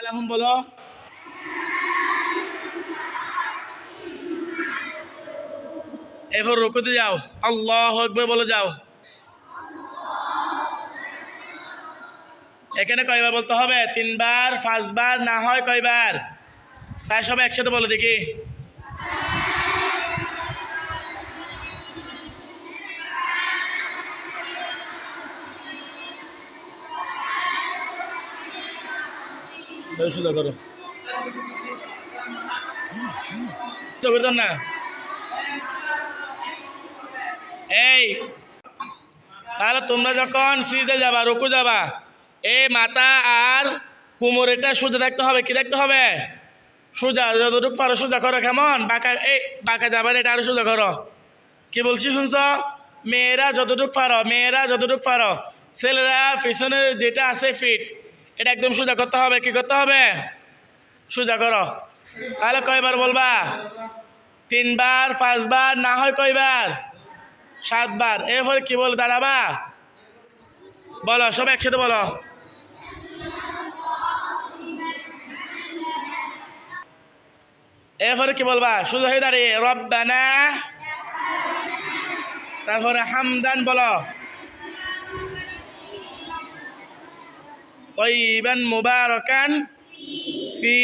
আলাহুম বলো। এরপর রুকুতে যাও, আল্লাহু আকবার বলে যাও। এখানে কয়বার বলতে হবে? 3 বার, 5 বার, না হয় কয়বার? স্যার সবাই একসাথে বলো দেখি। সোজা করো না। এই তাহলে তোমরা যখন সিজদা যাবা, রুকু যাবা, এই মাথা আর কোমর এটা সোজা থাকতে হবে। কি থাকতে হবে? সোজা। যতটুকু পারো সোজা করো। কেমন বাঁকা? এই বাঁকা যাবে না, এটা আরো সোজা করো। কি বলছি শুনছ? মেয়েরা যতটুকু পারো, মেয়েরা যতটুকু পারো। ছেলেরা পিছনের যেটা আছে ফিট, এটা একদম সোজা করতে হবে। কি করতে হবে? সোজা করো। তাহলে কয়বার বলবা? 3 বার, 5 বার, না হয় কয়বার? 7 বার। এরপরে কি বল দাঁড়াবা? বলো সব একসাথে বলো। এরপরে কি বলবা? সোজা হয়ে দাঁড়িয়ে রব্বানা, তারপরে হামদান বলো, তাইয়িবান মুবারাকান ফি।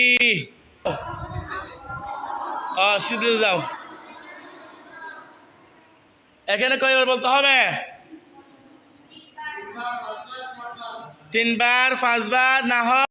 সিজদা যাও। এখানে কয়বার বলতে হবে? 3 বার, 5 বার, না হয়